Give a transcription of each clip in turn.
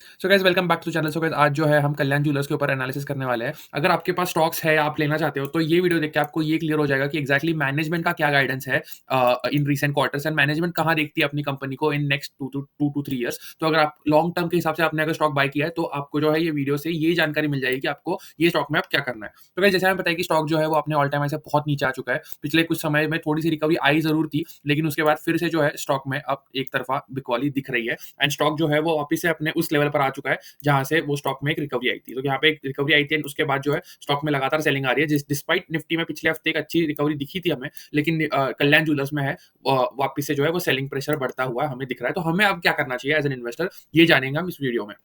So guys welcome back to channel. So guys आज जो है हम कल्याण ज्वेलर्स के ऊपर एनालिसिस करने वाले हैं। अगर आपके पास स्टॉक्स है, आप लेना चाहते हो, तो ये वीडियो देख के आपको ये क्लियर हो जाएगा कि एग्जैक्टली मैनेजमेंट का क्या गाइडेंस है in recent quarters and management कहाँ देखती है अपनी कंपनी को इन नेक्स्ट 2 to 3 ईयर्स। तो अगर आप लॉन्ग टर्म के हिसाब से आपने अगर स्टॉक बाय किया है, तो आपको जो है ये वीडियो से ये जानकारी मिल जाएगी कि आपको ये स्टॉक में अब क्या करना है। तो गाइस जैसे हमें पता है कि स्टॉक जो है वो अपने ऑल टाइम हाई से बहुत नीचे आ चुका है। पिछले कुछ समय में थोड़ी सी रिकवरी आई जरूर थी, लेकिन उसके बाद फिर से जो है स्टॉक में अब एक तरफा बिकवाली दिख रही है एंड स्टॉक जो है वो वापस से अपने उस लेवल पर आ चुका है जहाँ से वो स्टॉक में एक रिकवरी आई थी। तो यहाँ पे एक रिकवरी आई थी एंड उसके बाद जो है स्टॉक में लगातार सेलिंग आ रही है, जिस डिस्पाइट निफ्टी में पिछले हफ्ते एक अच्छी रिकवरी दिखी थी हमें, लेकिन कल्याण ज्वेलर्स में है वापस से जो है वो सेलिंग प्रेशर बढ़ता हुआ हमें दिख रहा है। तो हमें अब क्या करना चाहिए एज एन इन्वेस्टर, ये जानेंगे हम इस वीडियो में।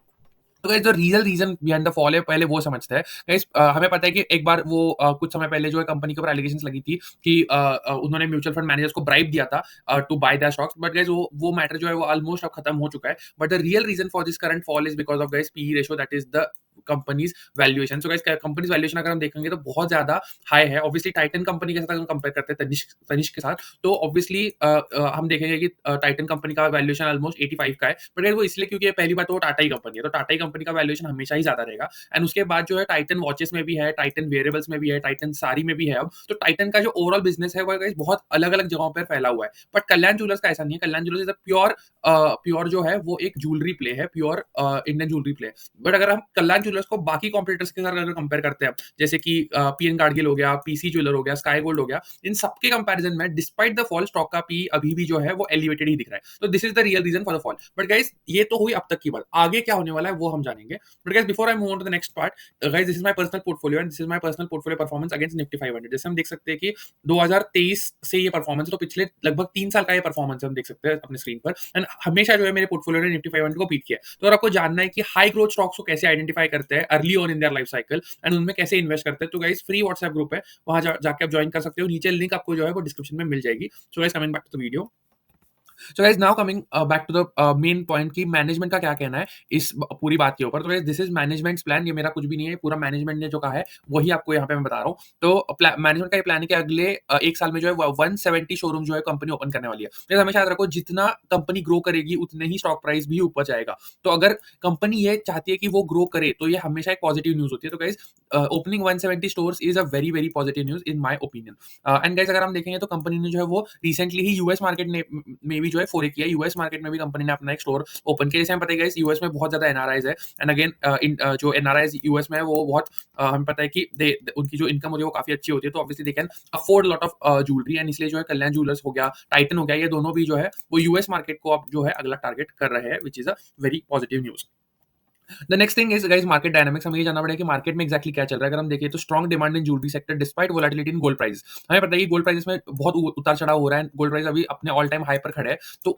तो गाइस जो real reason behind the fall है पहले वो समझते हैं। गाइस हमें पता है कि एक बार वो कुछ समय पहले जो है कंपनी के ऊपर एलिगेशंस लगी थी कि उन्होंने म्यूचुअल फंड मैनेजर्स को ब्राइब दिया था to buy their stocks, but guys वो मैटर जो है वो ऑलमोस्ट अब खत्म हो चुका है। But the real reason for this current fall is because of guys PE ratio, that is the companies valuation. So guys companies valuation अगर हम देखेंगे तो बहुत ज्यादा हाई है। ऑब्वियसली टाइटन कंपनी के साथ अगर हम कंपेयर करते हैं तनिष्क के साथ, तो ऑब्वियसली हम देखेंगे कि टाइटन कंपनी का वैल्यूएशन ऑलमोस्ट 85 का है। बट वो इसलिए क्योंकि ये पहली बात तो वो टाटा ही कंपनी है, तो टाटा ही कंपनी का वैल्यूएशन हमेशा ही ज्यादा रहेगा। एंड उसके बाद जो है टाइटन वॉचेस में भी है, टाइटन वेयरेबल्स में भी है, टाइटन साड़ी में भी है। अब तो टाइटन का जो ओवरऑल बिजनेस है वो guys बहुत अलग अलग जगहों पर फैला हुआ है। बट कल्याण ज्वेलर्स का ऐसा नहीं है। कल्याण ज्वेलर्स इज अ प्योर जो है वो एक ज्वेलरी प्ले है, pure Indian jewellery play. But अगर हम कल्याण ज्वेलर्स को बाकी कॉम्पिटिटर्स के साथ अगर कंपेयर करते हैं, जैसे कि पीएन गाडगिल हो गया, पीसी ज्वेलर हो गया, स्काई गोल्ड हो गया, इन सबके कंपैरिजन में डिस्पाइट द फॉल स्टॉक का पी अभी भी जो है वो एलिवेटेड ही दिख रहा है। तो this is the real reason for the fall. But guys ये तो हुई अब तक की बात, आगे क्या होने वाला है वो हम जानेंगे। But guys before I move on to the next part, guys this is my personal portfolio and this is my personal portfolio performance against Nifty 500। जैसे हम देख सकते हैं कि 2023 से ये परफॉर्मेंस, तो पिछले लगभग 3 साल का ये परफॉर्मेंस हम देख सकते हैं अपने स्क्रीन पर। एंड हमेशा जो है मेरे पोर्टफोलियो ने निफ्टी 500 को बीट किया है। तो अगर आपको जानना है कि हाई ग्रोथ स्टॉक्स को कैसे आइडेंटिफाई करते हैं early on in their life cycle and उनमें कैसे इन्वेस्ट करते हैं, तो गाइस फ्री व्हाट्सएप ग्रुप है, वहां जाके आप ज्वाइन कर सकते हो। नीचे लिंक आपको जो है वो डिस्क्रिप्शन में मिल जाएगी। So guys coming back to the video. So guys now coming back to the main point कि मैनेजमेंट का क्या कहना है इस पूरी बात के ऊपर। तो guys this is managements plan, ये मेरा कुछ भी नहीं है, पूरा मैनेजमेंट ने जो कहा है वही आपको यहाँ पे मैं बता रहा हूँ। तो मैनेजमेंट का ये प्लान है कि अगले एक साल में जो है 170 शोरूम जो है कंपनी ओपन करने वाली है। तो हमेशा याद रखो, जितना कंपनी ग्रो करेगी उतने ही स्टॉक प्राइस भी ऊपर जाएगा। तो अगर कंपनी ये चाहती है कि वो ग्रो करे, तो ये हमेशा एक पॉजिटिव न्यूज होती है। तो guys opening 170 stores is a very very positive news in my opinion. And guys अगर हम देखेंगे तो कंपनी ने जो है वो रिसेंटली ही यूएस मार्केट में भी जो है फोरे किया। यूएस मार्केट में भी कंपनी ने अपना एक स्टोर ओपन किया। जैसे हमें पता है गाइस यूएस में बहुत ज्यादा एनआरआईज है एंड अगेन जो एनआरआईज यूएस में है वो बहुत हमें पता है कि उनकी जो इनकम होती है वो काफी अच्छी होती है। तो obviously they can afford lot of jewellery and इसलिए जो है कल्याण ज्वेलर्स हो गया, टाइटन हो गया, ये दोनों भी जो है वो यूएस मार्केट को अब जो है अगला टारगेट कर रहे हैं, which is a very positive news. The next thing is guys market dynamics. हमें ये जानना पड़ेगा कि मार्केट में एक्जैक्टली क्या चल रहा है। अगर हम देखें तो strong demand in jewellery sector despite volatility in gold price. हमें पता है कि गोल्ड प्राइस में बहुत उतार चढ़ाव हो रहा है। गोल्ड प्राइस अभी अपने ऑल टाइम हाई पर खड़े है। तो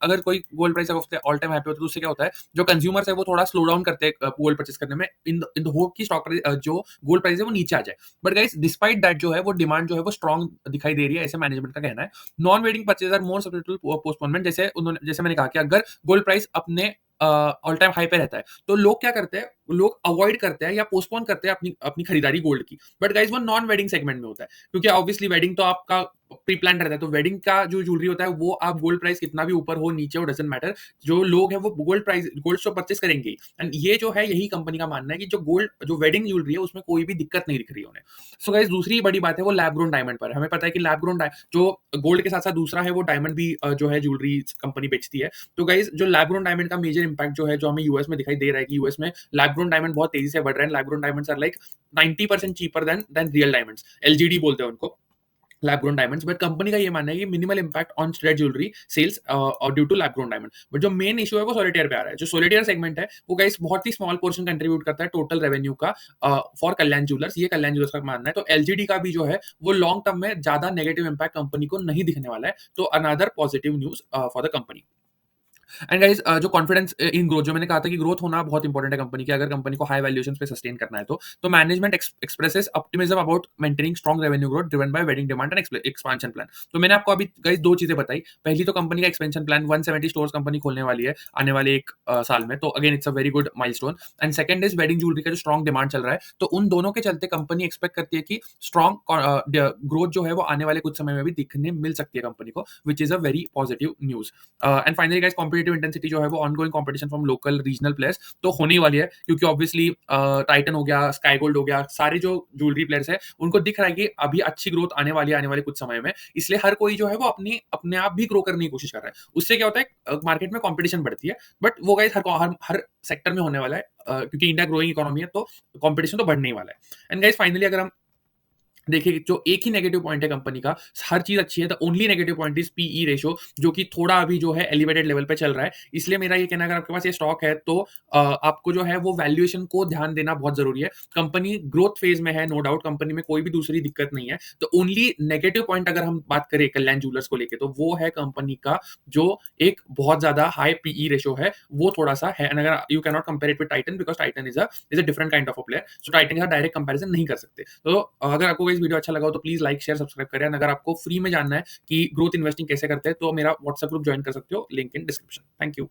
अगर कोई gold price all time high पे होता है तो उससे क्या होता है, जो कंज्यूमर्स है वो थोड़ा स्लो डाउन करते हैं गोल्ड परचेस करने में, इन द होप की स्टॉक जो गोल्ड प्राइस है वो नीचे आ जाए। बट गाइस डिस्पाइट दैट जो है वो डिमांड जो है वो स्ट्रॉन्ग दिखाई दे रही है, ऐसे मैनेजमेंट का कहना है। Non wedding purchase are more subject to postponement. जैसे मैंने कहा कि अगर गोल्ड प्राइस अपने ऑल टाइम हाई पे रहता है, तो लोग क्या करते हैं, लोग अवॉइड करते हैं या पोस्टपोन करते हैं अपनी अपनी खरीदारी गोल्ड की। बट गाइस वो नॉन वेडिंग सेगमेंट में होता है, क्योंकि ऑब्वियसली वेडिंग तो आपका प्री प्लान रहता है। तो वेडिंग का जो ज्वेलरी होता है वो आप गोल्ड प्राइस कितना भी ऊपर हो नीचे हो डजंट मैटर, जो लोग हैं वो गोल्ड स्टॉक परचेस करेंगे। एंड ये जो है यही कंपनी का मानना है कि जो वेडिंग ज्वेलरी है उसमें कोई भी दिक्कत नहीं दिख रही है उन्हें। सो गाइस दूसरी बड़ी बात है वो लैब ग्रोन डायमंड पर। हमें पता है कि लैब ग्रोन जो गोल्ड के साथ साथ दूसरा है वो डायमंड भी जो है ज्वेलरी कंपनी बेचती है। तो गाइस जो लैब ग्रोन डायमंड का मेजर इंपैक्ट जो है, जो हमें यूएस में दिखाई दे रहा है कि यूएस में लैब ग्रोन डायमंड बहुत तेजी से बढ़ रहे हैं। Lab grown diamonds are like 90% cheaper than real diamonds, LGD बोलते हैं उनको, lab grown diamonds. But company का ये मानना है कि minimal impact on straight jewellery sales और due to lab grown diamond. But जो मेन इशू है वो सॉलिटेयर पे आ रहा है। जो सॉलिटेयर सेगमेंट है वो गाइस बहुत ही स्मॉल पोर्शन कंट्रीब्यूट करता है टोटल रेवेन्यू का फॉर कल्याण ज्वेलर्स। ये कल्याण ज्वेलर्स का मानना है। तो एलजीडी का भी जो है वो लॉन्ग टर्म में ज्यादा नेगेटिव इंपैक्ट कंपनी को नहीं दिखने वाला है। तो another positive news for the company. And guys जो कॉन्फिडेंस इन ग्रोथ, जो मैंने कहा था कि ग्रोथ होना बहुत इंपॉर्टेंट है कंपनी की, अगर कंपनी को हाई वैल्यूएशन पे सस्टेन करना है तो management expresses optimism about maintaining strong revenue growth driven by wedding demand and expansion plan. तो मैंने आपको अभी गाइस दो चीजें बताई। पहली तो कंपनी का एक्सपेंशन प्लान, 170 स्टोर्स कंपनी खोलने वाली है आने वाले एक साल में। तो again it's a very good milestone. And second is wedding jewellery का जो स्ट्रॉन्ग डिमांड चल रहा है, तो उन दोनों के चलते कंपनी एक्सपेक्ट करती है कि स्ट्रॉन्ग ग्रोथ जो है वो आने वाले कुछ समय में भी दिखने मिल सकती है कंपनी को, which is a very positive news. And finally guys competitive intensity जो है वो ongoing competition from local regional players तो होने ही वाली है, क्योंकि ऑब्वियसली टाइटन हो गया, स्काई गोल्ड हो गया, सारे जो ज्वेलरी प्लेयर्स हैं, उनको दिख रहा है कि अभी अच्छी ग्रोथ आने वाली है आने वाले कुछ समय में। इसलिए हर कोई जो है वो अपने आप भी ग्रो करने की कोशिश कर रहा है। उससे क्या होता है, मार्केट में कॉम्पिटिशन बढ़ती है, बट वो गाइस हर सेक्टर में होने वाला है, क्योंकि इंडिया ग्रोइंग इकोनॉमी है, तो कॉम्पिटिशन तो बढ़ने ही वाला है। एंड गाइस फाइनली अगर हम देखिए, जो एक ही नेगेटिव पॉइंट है कंपनी का, हर चीज़ अच्छी है, the only negative point is PE ratio, जो कि थोड़ा अभी जो है एलिवेटेड लेवल पे चल रहा है। इसलिए मेरा ये कहना है, अगर आपके पास ये स्टॉक है तो आपको जो है वो वैल्यूएशन को ध्यान देना बहुत ज़रूरी है। कंपनी ग्रोथ फेज़ में है, नो डाउट, कंपनी में कोई भी दूसरी दिक्कत नहीं है। तो ओनली नेगेटिव पॉइंट अगर हम बात करें कल्याण ज्वेलर्स को लेके, तो वो है कंपनी का जो एक बहुत ज़्यादा हाई पीई रेशियो है, वो थोड़ा-सा है। एंड अगर you can not compare it with Titan, because Titan is a different kind of a player. So Titan के साथ डायरेक्ट कंपैरिज़न नहीं कर सकते। तो अगर आपको इस वीडियो अच्छा लगा हो तो प्लीज़ लाइक, शेयर, सब्सक्राइब करें। एंड अगर आपको फ्री में जानना है कि ग्रोथ इन्वेस्टिंग कैसे करते हैं, तो मेरा व्हाट्सएप ग्रुप जॉइन कर सकते हो, link in description. Thank you.